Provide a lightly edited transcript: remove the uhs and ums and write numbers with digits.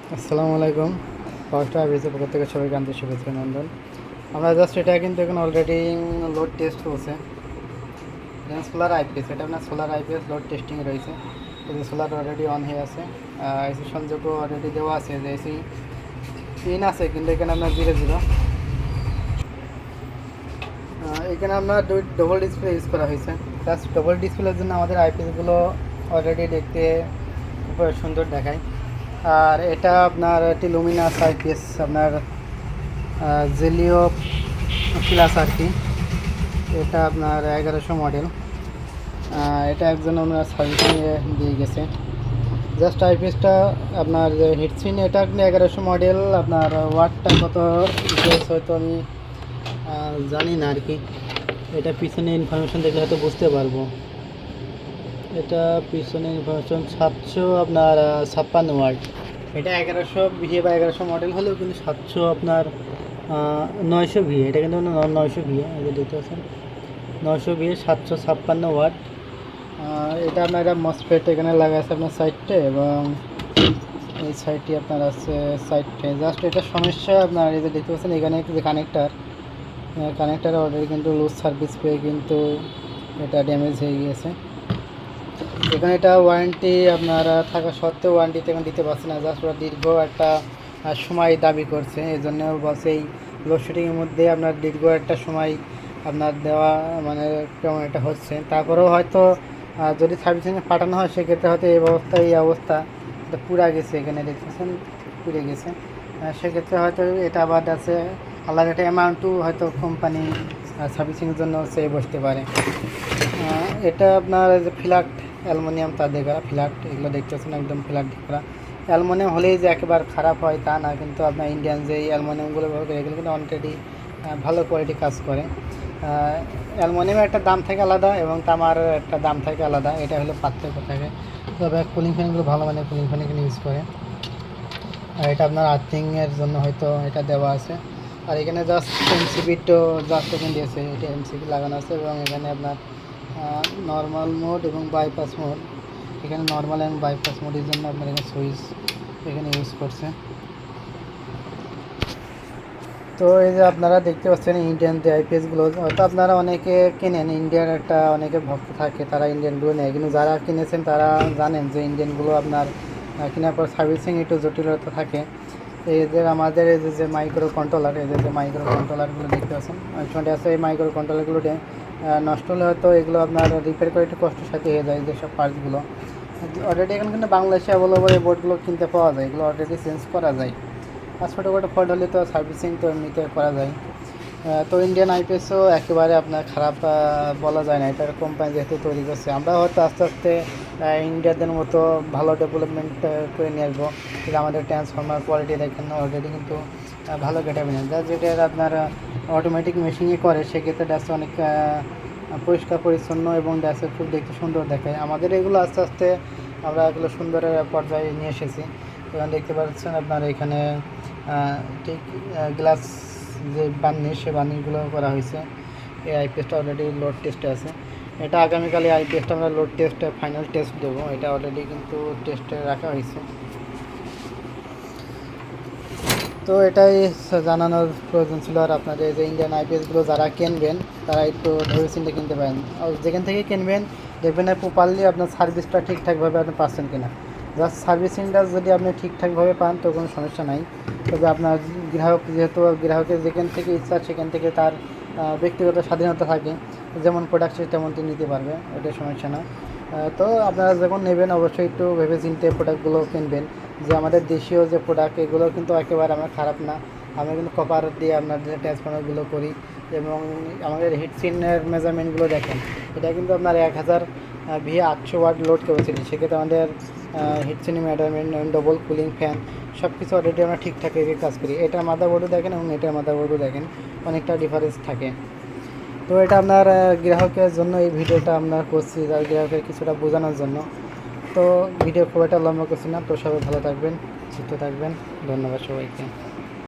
আসসালামু আলাইকুম। ফার্স্ট আইবিএসের পক্ষ থেকে সবাইকে আন্তরিক শুভেচ্ছা নন্দন। আমরা জাস্ট এটা কিন্তু এখন অলরেডি লোড টেস্ট হচ্ছে সোলার আইপিএস। এটা আপনার সোলার আইপিএস লোড টেস্টিং রয়েছে। এই যে সোলার অলরেডি অন হয়ে আছে, এসি সংযোগও অলরেডি দেওয়া আছে, যে এসি ইন আছে, কিন্তু এখানে আপনার 0 এখানে আপনার ডবল ডিসপ্লে ইউজ করা হয়েছে। জাস্ট ডবল ডিসপ্লের জন্য আমাদের আইপিএসগুলো অলরেডি দেখতে খুব সুন্দর দেখায়। আর এটা আপনার একটি লুমিনাস আইপিএস, আপনার জেলিও প্লাস আর কি। এটা আপনার 1100 মডেল। এটা একজন আমরা সার্ভিসিংয়ে দিয়ে গেছে। জাস্ট আইপিএসটা আপনার হিটসিন, এটা আপনি 1100 মডেল। আপনার ওয়াটটা কত হয়তো আমি জানি না আর কি। এটা পিছনে ইনফরমেশন দেখলে হয়তো বুঝতে পারবো। এটা পিছনে ইনফরমেশন 700 আপনার 56 ওয়াট। এটা 1100 ভিএ বা 1100 মডেল হলেও কিন্তু 700 আপনার 900 ভিএ। এটা কিন্তু 900 ভিএ, এটা দেখতে পাচ্ছেন 900 ভিএ 756 ওয়াট। এটা আপনার একটা মসফেট এখানে লাগা আছে আপনার সাইডটে, এবং এই সাইডটি আপনার আছে সাইডটে। জাস্ট এটা সমস্যা আপনার এই যে দেখতে পাচ্ছেন এখানে যে কানেক্টার অলরেডি কিন্তু লুজ সার্ভিস পেয়ে কিন্তু এটা ড্যামেজ হয়ে গিয়েছে। এখানে এটা ওয়ারেন্টি আপনারা থাকা সত্ত্বেও ওয়ারেন্টিতে এখন দিতে পারছে না। জাস্ট ওরা দীর্ঘ একটা সময় দাবি করছে, এই জন্য বলছে এই লোডশেডিংয়ের মধ্যে আপনার দীর্ঘ একটা সময় আপনার দেওয়া মানে কেমন একটা হচ্ছে। তারপরেও হয়তো যদি সার্ভিসিংয়ে পাঠানো হয় সেক্ষেত্রে হয়তো এই অবস্থা পুরা গেছে, এখানে দেখতেছেন পুড়ে গেছে। সেক্ষেত্রে হয়তো এটা আবার আছে আলাদা একটা অ্যামাউন্টও হয়তো কোম্পানি সার্ভিসিংয়ের জন্য চেয়ে বসতে পারে। এটা আপনার যে ফ্ল্যাট অ্যালুমিনিয়াম তাদের করা ফ্ল্যাট, এগুলো দেখতেছেন একদম ফ্ল্যাট করা। অ্যালুমিনিয়াম হলেই যে একেবারে খারাপ হয় তা না, কিন্তু আপনার ইন্ডিয়ান যে অ্যালুমিনিয়ামগুলো ব্যবহার করে এগুলো কিন্তু অনেকটাই ভালো কোয়ালিটি কাজ করে। অ্যালুমিনিয়ামের একটা দাম থাকে আলাদা এবং তামার একটা দাম থাকে আলাদা, এটা হলো পার্থক্য থাকে। তবে কুলিং ফ্যানগুলো ভালো মানের কুলিং ফ্যান এখানে ইউজ করে। আর এটা আপনার আর্থিংয়ের জন্য হয়তো এটা দেওয়া আছে। আর এখানে জাস্ট এমসিবিটো জাস্ট এখানে দিয়েছে, এটা এমসিবি লাগানো আছে, এবং এখানে আপনার নর্মাল মোড এবং বাইপাস মোড। এখানে নর্মাল এবং বাইপাস মোডের জন্য আপনার এখানে সুইচ এখানে ইউজ করছে। তো এই যে আপনারা দেখতে পাচ্ছেন ইন্ডিয়ান যে আইপিএসগুলো, হয়তো আপনারা অনেকে কেনেন, ইন্ডিয়ার একটা অনেকে ভক্ত থাকে, তারা ইন্ডিয়ানগুলো নেয়, কিন্তু যারা কিনেছেন তারা জানেন যে ইন্ডিয়ানগুলো আপনার কেনার পর সার্ভিসিং একটু জটিলতা থাকে। এই যে আমাদের এই যে মাইক্রো কন্ট্রোলার, এই যে মাইক্রো কন্ট্রোলারগুলো দেখতে পাচ্ছেন ওইখানে আছে, এই মাইক্রো কন্ট্রোলারগুলো নষ্ট হলে হয়তো এগুলো আপনার রিপেয়ার করে একটু কষ্টের সাথে হয়ে যায়। যেসব পার্টসগুলো অলরেডি এখন কিন্তু বাংলাদেশে অ্যাভেলেবল এই বোর্ডগুলো কিনতে পাওয়া যায়, এগুলো অলরেডি চেঞ্জ করা যায়। আর ছোটোখাটো ফল্ট হলে তো সার্ভিসিং তো এমনিতে করা যায়। তো ইন্ডিয়ান আইপিএসও একেবারে আপনার খারাপ বলা যায় না, এটার কোম্পানি যেহেতু তৈরি করছে। আমরা হয়তো আস্তে আস্তে ইন্ডিয়াদের মতো ভালো ডেভেলপমেন্ট করে নিয়ে আসবো। কিন্তু আমাদের ট্রান্সফর্মার কোয়ালিটি দেখেন অলরেডি কিন্তু ভালো ক্যাটাবে না, যা যেটা আপনার অটোমেটিক মেশিনে করে সেক্ষেত্রে ড্যাশে অনেক পরিষ্কার পরিচ্ছন্ন এবং ড্যাশে খুব দেখতে সুন্দর দেখায়। আমাদের এগুলো আস্তে আস্তে আমরা এগুলো সুন্দরের পর্যায়ে নিয়ে এসেছি। এবং দেখতে পাচ্ছেন আপনার এখানে ঠিক গ্লাস যে বার্নিশ, সে বার্নিশগুলো করা হয়েছে। এই আইপিএসটা অলরেডি লোড টেস্টে আছে। এটা আগামীকালে আইপিএসটা আমরা লোড টেস্টে ফাইনাল টেস্ট দেবো, এটা অলরেডি কিন্তু টেস্টে রাখা হয়েছে। তো এটাই জানানোর প্রয়োজন ছিল। আর আপনাদের যে ইন্ডিয়ান আইপিএসগুলো যারা কিনবেন তারা একটু ভেবেচিন্তে কিনতে পারেন। আর যেখান থেকে কিনবেন দেখবেন প্রপারলি আপনার সার্ভিসটা ঠিকঠাকভাবে আপনি পাচ্ছেন কিনা। জাস্ট সার্ভিসিংটা যদি আপনি ঠিকঠাকভাবে পান তো কোনো সমস্যা নাই। তবে আপনার গ্রাহক, যেহেতু গ্রাহকের যেখান থেকে ইচ্ছা সেখান থেকে তার ব্যক্তিগত স্বাধীনতা থাকে, যেমন প্রোডাক্ট তেমনটি নিতে পারবে, ওটা সমস্যা না। তো আপনারা যখন নেবেন অবশ্যই একটু ভেবে চিন্তে প্রোডাক্টগুলো কিনবেন। যে আমাদের দেশীয় যে প্রোডাক্ট এগুলো কিন্তু একেবারে আমার খারাপ না। আমরা কিন্তু কপার দিয়ে আপনাদের ট্রান্সফর্মারগুলো করি, এবং আমাদের হিটসিনের মেজারমেন্টগুলো দেখেন, এটা কিন্তু আপনার 1000 ভিএ 800 ওয়াট লোড ক্যাপাসিটি। সেক্ষেত্রে আমাদের হিটসিনি মেজারমেন্ট, ডবল কুলিং ফ্যান সব কিছু অলরেডি আমরা ঠিকঠাক রেখে কাজ করি। এটার মাদারবোর্ডও দেখেন এবং এটার মাদারবোর্ডও দেখেন, অনেকটা ডিফারেন্স থাকে। তো এটা আপনার গ্রাহকের জন্য এই ভিডিওটা আমরা করছি, আর গ্রাহকের কিছুটা বোঝানোর জন্য। তো ভিডিও খুব একটা লম্বা করছি না। তো সবাই ভালো থাকবেন, সুস্থ থাকবেন, ধন্যবাদ সবাইকে।